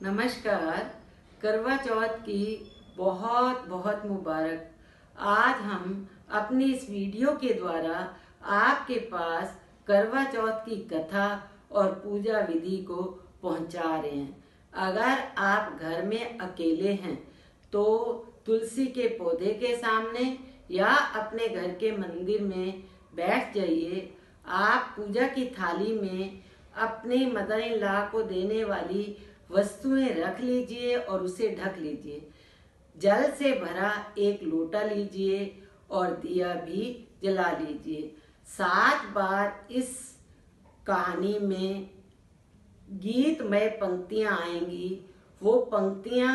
नमस्कार। करवा चौथ की बहुत बहुत मुबारक। आज हम अपनी इस वीडियो के द्वारा आपके पास करवा चौथ की कथा और पूजा विधि को पहुंचा रहे हैं। अगर आप घर में अकेले हैं तो तुलसी के पौधे के सामने या अपने घर के मंदिर में बैठ जाइए। आप पूजा की थाली में अपनी मदर इन लॉ को देने वाली वस्तुएं रख लीजिए और उसे ढक लीजिए। जल से भरा एक लोटा लीजिए और दिया भी जला लीजिए। 7 बार इस कहानी में गीतमय पंक्तियां आएंगी। वो पंक्तियां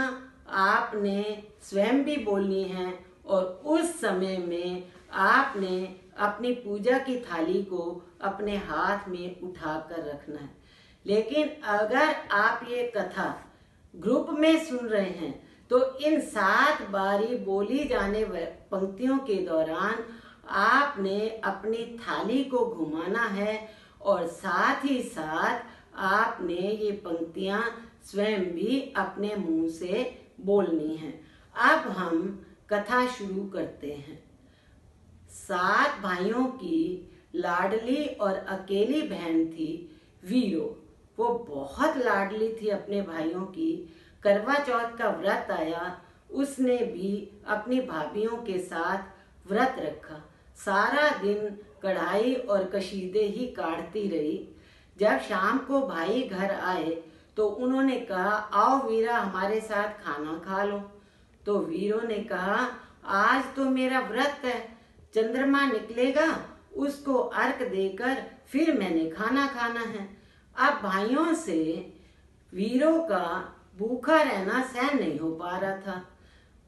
आपने स्वयं भी बोलनी हैं और उस समय में आपने अपनी पूजा की थाली को अपने हाथ में उठाकर रखना है। लेकिन अगर आप ये कथा ग्रुप में सुन रहे हैं तो इन 7 बारी बोली जाने पंक्तियों के दौरान आपने अपनी थाली को घुमाना है और साथ ही साथ आपने ये पंक्तियां स्वयं भी अपने मुंह से बोलनी हैं। अब हम कथा शुरू करते हैं। 7 भाइयों की लाडली और अकेली बहन थी वीरो। वो बहुत लाडली थी अपने भाइयों की। करवा चौथ का व्रत आया, उसने भी अपनी भाभियों के साथ व्रत रखा। सारा दिन कढ़ाई और कशीदे ही काटती रही। जब शाम को भाई घर आए तो उन्होंने कहा, आओ वीरा हमारे साथ खाना खा लो। तो वीरों ने कहा, आज तो मेरा व्रत है, चंद्रमा निकलेगा उसको अर्घ देकर फिर मैंने खाना खाना है। अब भाइयों से वीरों का भूखा रहना सहन नहीं हो पा रहा था।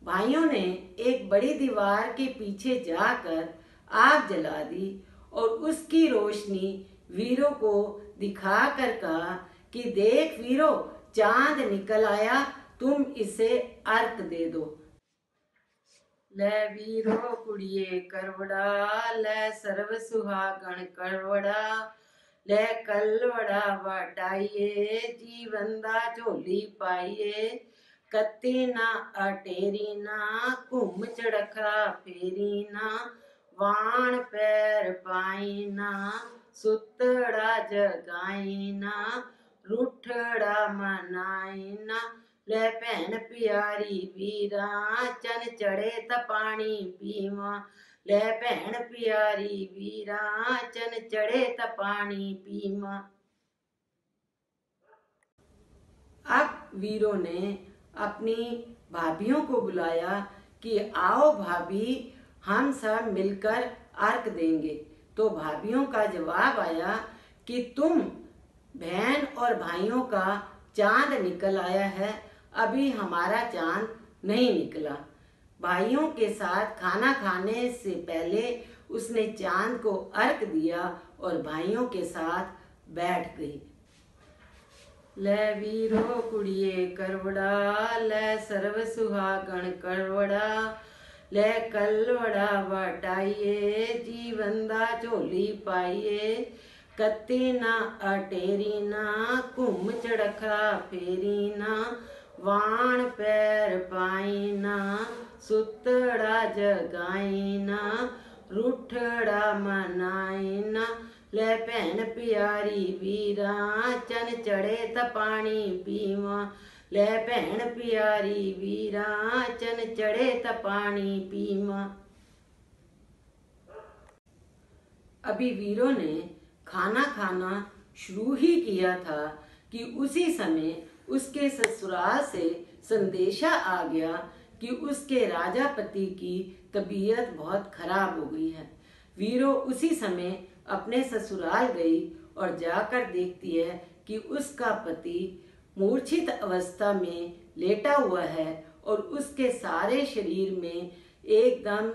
भाइयों ने एक बड़ी दीवार के पीछे जाकर आग जला दी और उसकी रोशनी वीरों को दिखाकर कहा कि देख वीरों, चांद निकल आया, तुम इसे अर्घ दे दो। ले वीरो कुड़िए करवड़ा, ले सर्व सुहागण करवड़ा, ले कलवड़ा वटाइए, जीवन दा झोली पाइए, कत्ती ना अटेरी ना, घुम चढ़खा फेरी ना, वाण पैर पाई ना, सुतड़ा जगाई ना, रूठड़ा मनाई ना, ले भैन प्यारी वीरा, चन चढ़े त पानी पीवा, ले भैन प्यारी वीरा, चन चढ़े त पानी पीवा। अब वीरों ने अपनी भाभियों को बुलाया कि आओ भाभी, हम सब मिलकर अर्घ देंगे। तो भाभियों का जवाब आया कि तुम बहन और भाइयों का चांद निकल आया है, अभी हमारा चांद नहीं निकला। भाइयों के साथ खाना खाने से पहले उसने चांद को अर्घ दिया और भाइयों के साथ बैठ गई। ले वीरो कुड़िए करवड़ा, ले सर्व सुहागण करवड़ा, ले कलवड़ा वटाइए, जीवन दा झोली पाइए, कत्ती ना अटेरी ना, घुम चढ़खा फेरी ना, वाण पैर पाई ना, सुतड़ा जगाई ना, रूठड़ा मनाई ना, ले भैन प्यारी वीरा, चन चढ़े त पानी पीवा, ले भैन प्यारी वीरा, चन चढ़े त पानी पीवा। अभी वीरों ने खाना खाना शुरू ही किया था कि उसी समय उसके ससुराल से संदेशा आ गया कि उसके राजा पति की तबीयत बहुत खराब हो गई है। वीरों उसी समय अपने ससुराल गई और जाकर देखती है कि उसका पति मूर्छित अवस्था में लेटा हुआ है और उसके सारे शरीर में एकदम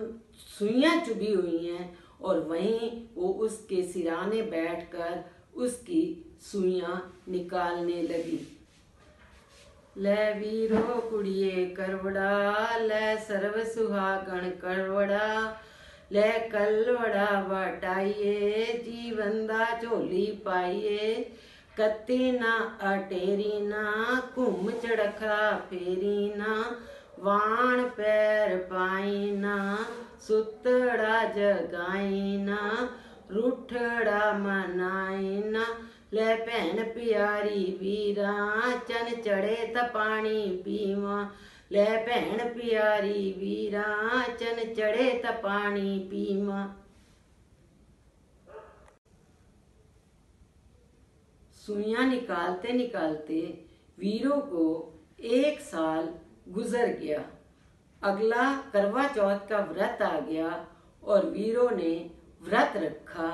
सुइयां चुभी हुई हैं और वहीं वो उसके सिराने बैठकर उसकी सुइयां निकालने लगी। ले वीरो कुड़िए करवड़ा, ले सर्व सुहागण करवड़ा, ले कलवड़ा वटाइए, जीवन दा झोली पाइए, कत्ती ना अटेरी ना घुम चड़खड़ा फेरी ना वाण पैर पाई ना सुतड़ा जगाई ना रूठड़ा मनाई ना ले भैन प्यारी वीरा चन चढ़े त पानी पीवा ले भैन प्यारी वीरा चन चढ़े त पानी पीवा। सुइयां निकालते निकालते वीरों को 1 साल गुजर गया। अगला करवा चौथ का व्रत आ गया और वीरों ने व्रत रखा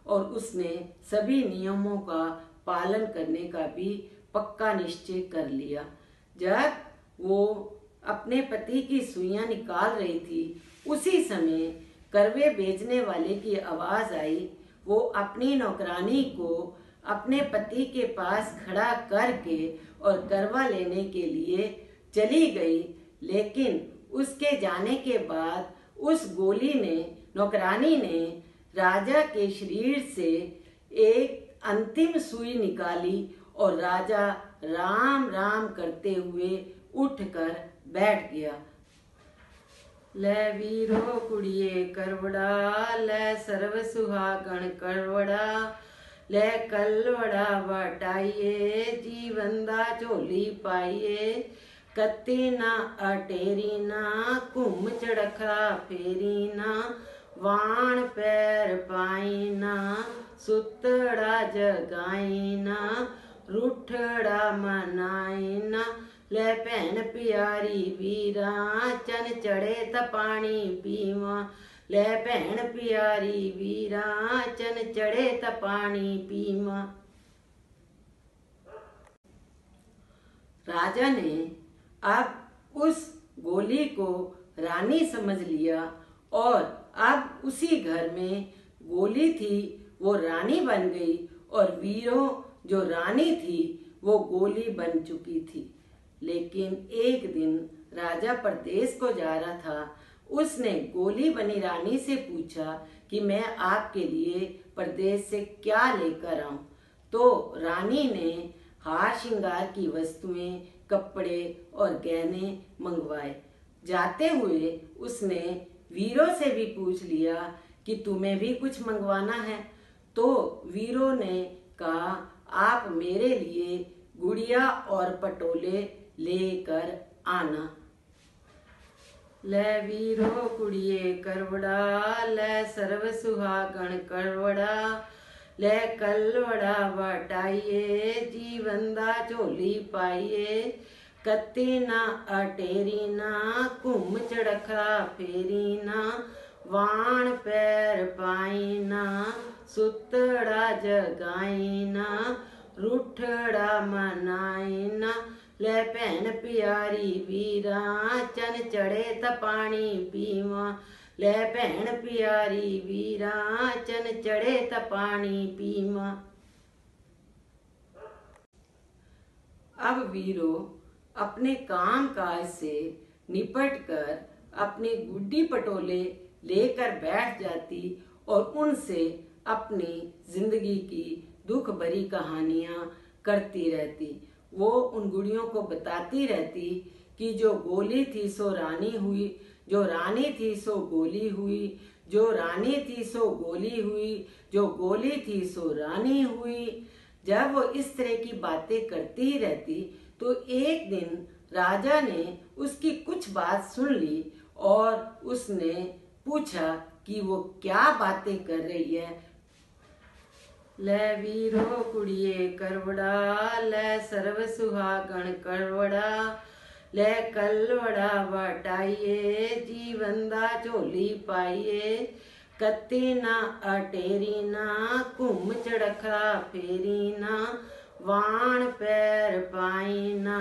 और उसने सभी नियमों का पालन करने का भी पक्का निश्चय कर लिया। जब वो अपने पति की सुइयां निकाल रही थी उसी समय करवे बेचने वाले की आवाज आई। वो अपनी नौकरानी को अपने पति के पास खड़ा करके और करवा लेने के लिए चली गई, लेकिन उसके जाने के बाद उस गोली ने नौकरानी ने राजा के शरीर से एक अंतिम सुई निकाली और राजा राम राम करते हुए उठकर बैठ गया। ले वीरो कुड़िए करवड़ा ले सर्व सुहागण करवड़ा ले कलवड़ा बटाइए जीवन दा झोली पाइए कत्ती ना अटेरी ना घुम चड़खड़ा फेरी ना वाण पैर पाई ना सुतड़ा जगाई ना रूठड़ा मनाई ना ले भैन प्यारी वीरा चन चढ़े त पानी पीवा ले भैन प्यारी वीरा चन चढ़े त पानी पीवा। राजा ने अब उस गोली को रानी समझ लिया और अब उसी घर में गोली थी वो रानी बन गई और वीरों जो रानी थी वो गोली बन चुकी थी। लेकिन एक दिन राजा परदेश को जा रहा था। उसने गोली बनी रानी से पूछा कि मैं आपके लिए परदेश से क्या लेकर आऊं। तो रानी ने हार श्रृंगार की वस्तुएं, कपड़े और गहने मंगवाए। जाते हुए उसने वीरों से भी पूछ लिया कि तुम्हें भी कुछ मंगवाना है। तो वीरों ने कहा आप मेरे लिए गुड़िया और पटोले लेकर आना। ले वीरो कुड़िए करवड़ा ले सर्व सुहागण करवड़ा ले कलवड़ा बटाइए जीवन दा झोली पाइए कत्ती ना अटेरी ना घुम चड़खड़ा फेरी ना वाण पैर पाई ना सुतड़ा जगाई ना रूठड़ा मनाई ना ले भैन प्यारी वीरा चन चढ़े त पानी पीवा ले भैन प्यारी वीरा चन चढ़े त पानी पीवा। अब वीरों अपने काम काज से निपट कर अपने गुड्डी पटोले लेकर बैठ जाती और उनसे अपनी जिंदगी की दुख भरी कहानियां करती रहती। वो उन गुड़ियों को बताती रहती कि जो गोली थी सो रानी हुई, जो रानी थी सो गोली हुई, जो रानी थी सो गोली हुई, जो गोली थी सो रानी हुई। जब वो इस तरह की बातें करती रहती तो एक दिन राजा ने उसकी कुछ बात सुन ली और उसने पूछा कि वो क्या बातें कर रही है। ले वीरो कुड़िए करवड़ा ले सर्व सुहागण करवड़ा ले कलवड़ा बटाइए जीवन दा झोली पाइए कत्ती ना अटेरी ना घुम चड़खड़ा फेरी ना वाण पैर पाई ना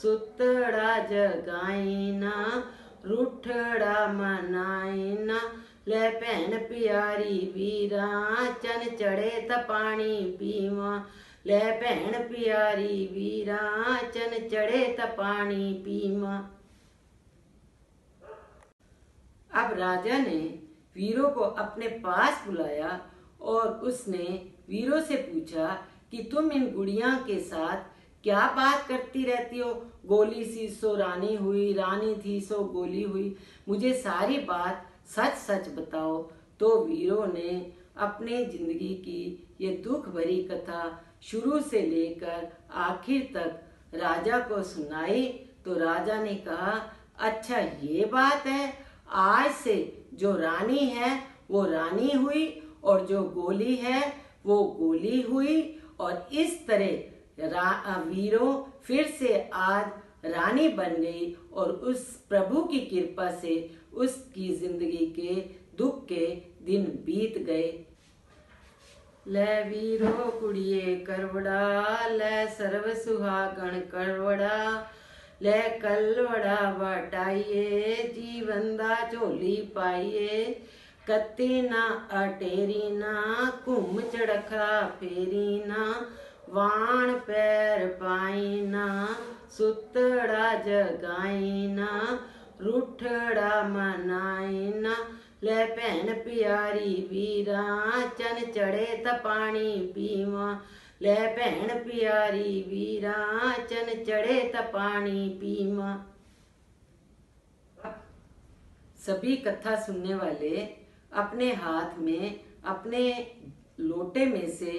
सुतड़ा जगाई ना रूठड़ा मनाई ना ले भैन प्यारी वीरा चन चढ़े त पानी पीवा ले भैन प्यारी वीरा चन चढ़े त पानी पीवा। अब राजा ने वीरों को अपने पास बुलाया और उसने वीरों से पूछा कि तुम इन गुड़िया के साथ क्या बात करती रहती हो। गोली सी सो रानी हुई, रानी थी सो गोली हुई, मुझे सारी बात सच सच बताओ। तो वीरों ने अपने जिंदगी की ये दुख भरी कथा शुरू से लेकर आखिर तक राजा को सुनाई। तो राजा ने कहा, अच्छा ये बात है, आज से जो रानी है वो रानी हुई और जो गोली है वो गोली हुई। और इस तरह वीरों फिर से आज रानी बन गई और उस प्रभु की कृपा से उसकी जिंदगी के दुख के दिन बीत गए। ले वीरो कुड़िए करवड़ा, ले सर्व सुहागण करवड़ा, ले कलवड़ा बटाइए, जीवन दा झोली पाइए। कत्ती ना अटेरी ना, घूम चड़खा फेरी ना, वाण पैर पाई ना, सुतड़ा जगाई ना, रूठड़ा मनाई ना। ले भैन प्यारी वीरा, चन चढ़े त पानी पीवा। ले भैन प्यारी वीरा, चन चढ़े त पानी पीवा। सभी कथा सुनने वाले अपने हाथ में अपने लोटे में से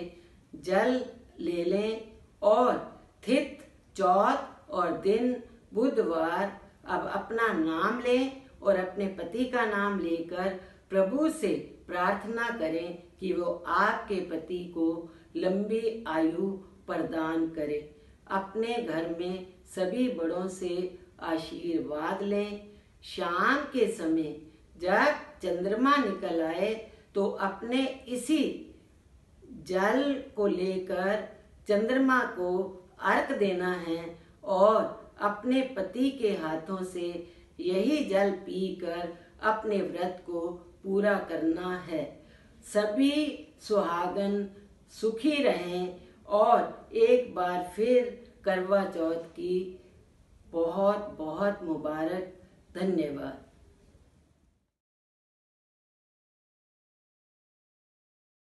जल ले लें और तिथि, चौथ और दिन बुधवार अब अपना नाम लें और अपने पति का नाम लेकर प्रभु से प्रार्थना करें कि वो आपके पति को लंबी आयु प्रदान करे। अपने घर में सभी बड़ों से आशीर्वाद लें। शाम के समय जब चंद्रमा निकल आए तो अपने इसी जल को लेकर चंद्रमा को अर्घ देना है और अपने पति के हाथों से यही जल पीकर अपने व्रत को पूरा करना है। सभी सुहागन सुखी रहें और एक बार फिर करवा चौथ की बहुत बहुत मुबारक। धन्यवाद।